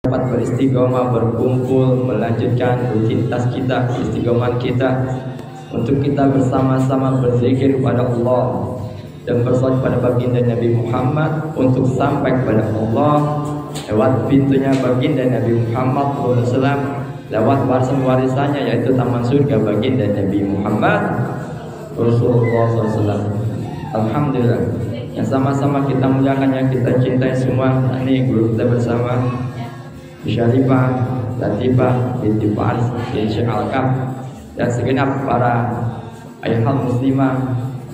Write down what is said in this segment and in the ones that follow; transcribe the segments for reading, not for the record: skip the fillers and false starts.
dapat beristiqomah, berkumpul, melanjutkan rutinitas kita, istiqomah kita, untuk kita bersama-sama berzikir kepada Allah dan bersolat pada baginda Nabi Muhammad, untuk sampai kepada Allah lewat pintunya baginda Nabi Muhammad SAW, lewat warisan-warisannya yaitu taman surga baginda Nabi Muhammad Rasulullah SAW. Alhamdulillah, yang sama-sama kita muliakan, yang kita cintai semua. Ini guru kita bersama, Syarifah Latifah binti Faris bin Syekh Al-Kaf, dan segenap para ayah muslimah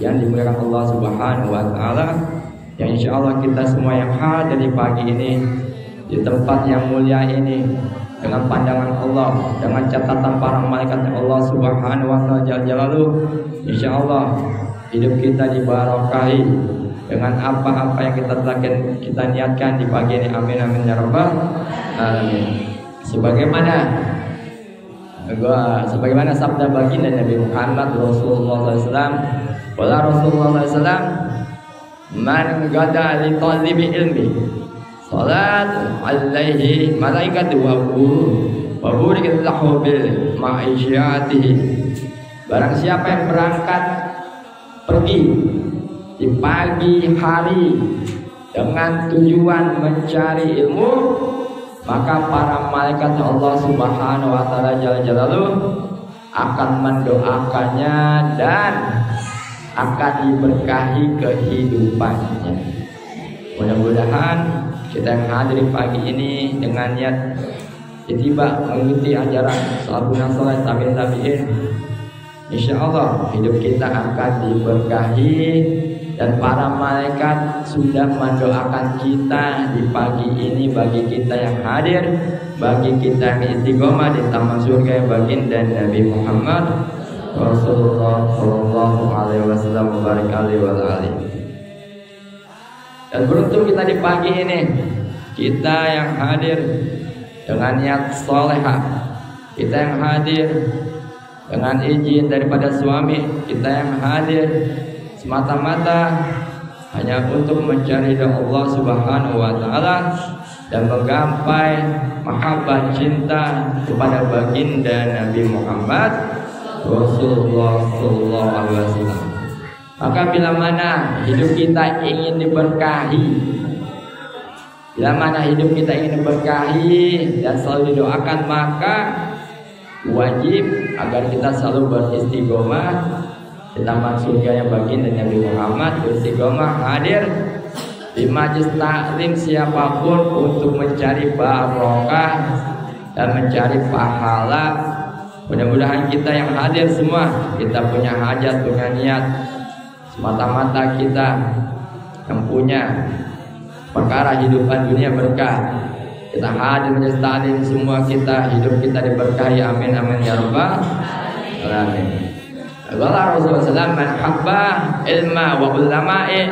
yang dimuliakan Allah Subhanahu wa taala, yang insyaallah kita semua yang hadir di pagi ini di tempat yang mulia ini dengan pandangan Allah, dengan catatan para malaikat Allah Subhanahu wa taala jalla jalaluhu, insyaallah hidup kita diberkahi dengan apa-apa yang kita niatkan di pagi ini. Amin amin ya rabbal alamin. Sebagaimana sabda baginda Nabi Muhammad Rasulullah SAW, wala Rasulullah SAW, man gada li talibi ilmi salat alaihi malaikatu wa burikat lahu bil ma'isyatihi. Barang siapa yang berangkat pergi di pagi hari dengan tujuan mencari ilmu, maka para malaikat Allah Subhanahu wa taala jalla jalaluhu akan mendoakannya dan akan diberkahi kehidupannya. Mudah-mudahan kita yang hadir pagi ini dengan niat tiba mengikuti ajaran sahabat saleh tabi'in, insyaallah hidup kita akan diberkahi, dan para malaikat sudah mendoakan kita di pagi ini, bagi kita yang hadir, bagi kita yang istiqomah di taman surga baginda Nabi Muhammad Rasulullah sallallahu alaihi wasallam mubarak alaihi wa alihi. Dan beruntung kita di pagi ini, kita yang hadir dengan niat salehah, kita yang hadir dengan izin daripada suami, kita yang hadir semata-mata hanya untuk mencari ridha Allah Subhanahu wa taala dan menggapai mahabbah cinta kepada baginda Nabi Muhammad Rasulullah sallallahu alaihi wasallam. Maka bila mana hidup kita ingin diberkahi, bila mana hidup kita ingin diberkahi dan selalu didoakan, maka wajib agar kita selalu beristiqomah di taman surga yang baginda Nabi Muhammad, beristiqomah hadir di majlis taklim siapapun untuk mencari barokah dan mencari pahala. Mudah-mudahan kita yang hadir semua, kita punya hajat, punya niat, semata-mata kita yang punya perkara hidupan dunia berkah. Kita hadir majlis taklim semua, kita hidup kita diberkahi. Amin amin ya rabbal alamin. Wala Rasulullah man habba ilma wa ulama'i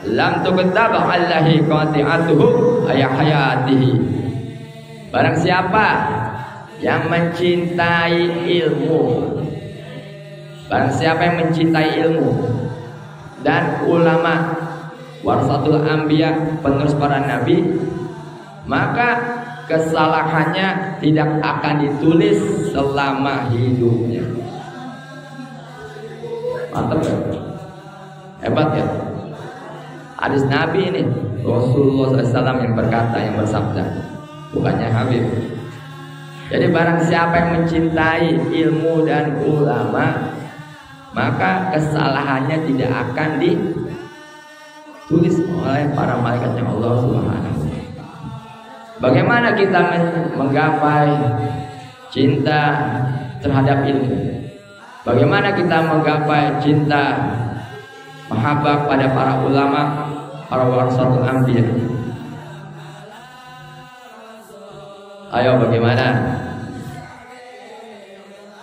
lam tuqtab allahi qati'atuhu ay hayatihi. Barang siapa yang mencintai ilmu, barang siapa yang mencintai ilmu dan ulama, warasatul anbiya, penerus para nabi, maka kesalahannya tidak akan ditulis selama hidupnya. Mantap ya? Hebat ya? Hadis Nabi ini, Rasulullah SAW yang berkata, yang bersabda, bukannya Habib. Jadi barang siapa yang mencintai ilmu dan ulama, maka kesalahannya tidak akan ditulis oleh para malaikatnya Allah Subhanahu. Bagaimana kita menggapai cinta terhadap ilmu? Bagaimana kita menggapai cinta mahabbah pada para ulama, para warasatul anbiya? Ayo bagaimana?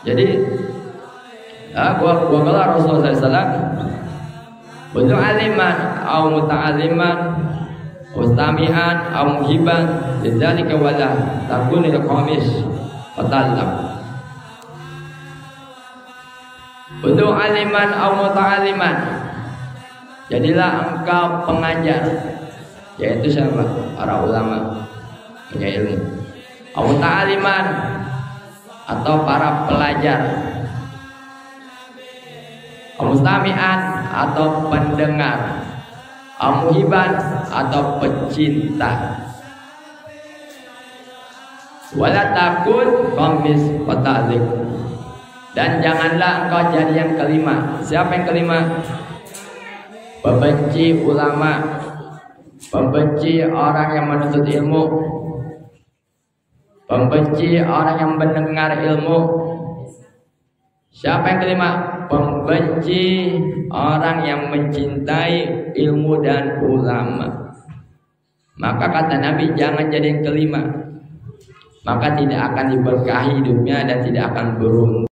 Jadi gua kala Rasulullah SAW, untuk aliman au muta'alliman mustami'an au muhibban lidzalika wala takunil qamis fatallam. Untuk aliman au muta'alliman, jadilah engkau pengajar, yaitu siapa? Para ulama. punya ilmu. Au ta'aliman atau para pelajar. Au mustami'an atau pendengar. Au muhiban atau pecinta. Wala takun qamis wa ta'zik. Dan janganlah engkau jadi yang kelima. Siapa yang kelima? Pembenci ulama, pembenci orang yang menuntut ilmu, pembenci orang yang mendengar ilmu. Siapa yang kelima? Pembenci orang yang mencintai ilmu dan ulama. Maka kata Nabi, jangan jadi yang kelima. Maka tidak akan diberkahi hidupnya dan tidak akan beruntung.